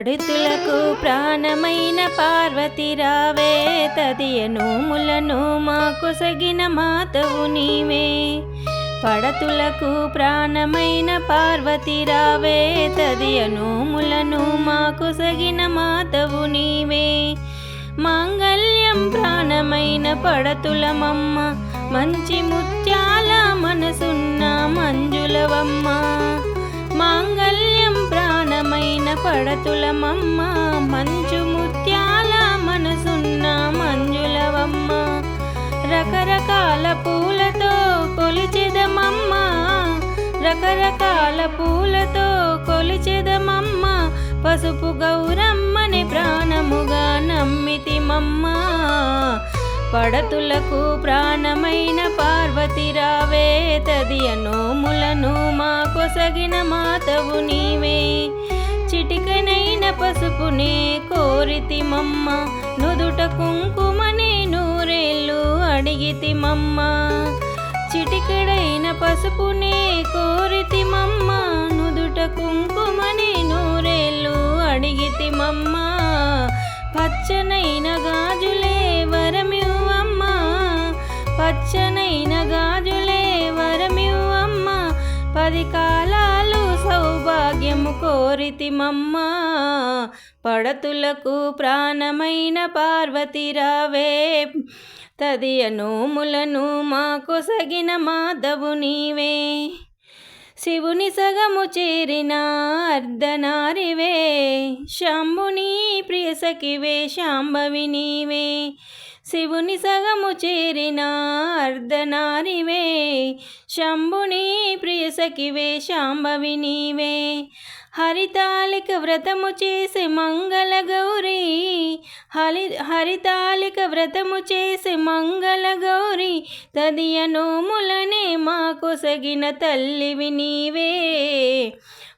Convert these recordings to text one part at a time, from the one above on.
పడుతులకు ప్రాణమైన పార్వతి రావే, తదియ నోములను మాకొసగిన మాతవు నీవే. పడతులకు ప్రాణమైన పార్వతి రావే, తదియ నోములను మాకొసగిన మాతవు నీవే. మాంగళ్యం ప్రాణమైన పడతులమమ్మ, మంచి ముత్యాల మనసున్న మంజులవమ్మ. మాంగళ్యం ప్రాణమైన పడతులమమ్మ, మంచు ముత్యాల మనసున్న మంజులవమ్మ. రకరకాల పూలతో కొలిచెదమమ్మ, రకరకాల పూలతో కొలిచెదమమ్మ. పసుపు గౌరమ్మని ప్రాణముగా నమ్మితిమమ్మ. పడతులకు ప్రాణమైన పార్వతి రావే, తదియ నోములను మాకొసగిన మాతవు నీవే. చిటికనైన పసుపునే కోరితిమమ్మ, నుదుట కుంకుమనే నూరేళ్ళు అడిగితిమమ్మ. చిటికడైన పసుపునే కోరితిమమ్మ, నుదుట కుంకుమనే నూరేళ్ళు అడిగితిమమ్మ. పచ్చనైన గాజులే వరమివ్వమ్మ, పచ్చనైన గాజులే వరమివ్వమ్మ. 10 కాలాలు సౌభాగ్యము కోరితిమమ్మ. పడతులకు ప్రాణమైన పార్వతి రావే, తదియ నోములను మాకొసగిన మాధవు నీవే. శివుని సగము చేరిన అర్ధనారివే, శాంబుని ప్రియసఖివే శాంభవి నీవే. శివుని సగము చేరిన అర్ధనారివే, శంభుని ప్రియసఖివే శాంభవి నీవే. హరితాళిక వ్రతము చేసి మంగళ గౌరీ, హరితాళిక వ్రతము చేసి మంగళ గౌరీ. తదియ నోములనే మాకొసగిన తల్లివి నీవే.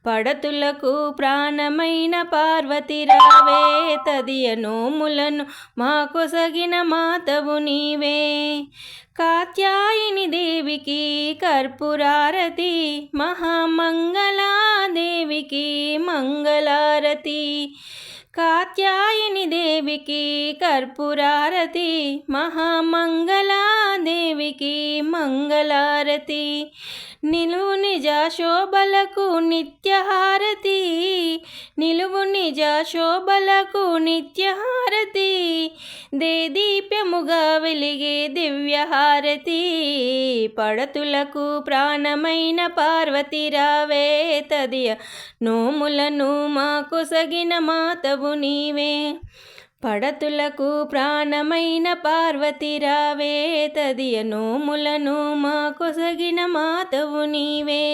పడతులకు ప్రాణమైన పార్వతి రావే, తదియ నోములను మాకొసగిన మాతవు నీవే. కాత్యాయని దేవికి కర్పూరారతి, మహామంగళాదేవికి మంగళారతి. కాత్యాయని దేవికి కర్పూరారతి, మహామంగళాదేవికి మంగళారతి. నిలువు నిజ శోభలకు నిత్యహారతి, నిలువు నిజ శోభలకు నిత్యహారతి. దేదీప్యముగా వెలిగే దివ్యహారతి. పడతులకు ప్రాణమైన పార్వతి రావే, తదియ నోములను మాకొసగిన మాతవు నీవే. పడతులకు ప్రాణమైన పార్వతి రావే, తదియ నోములను మాకొసగిన మాతవు నీవే.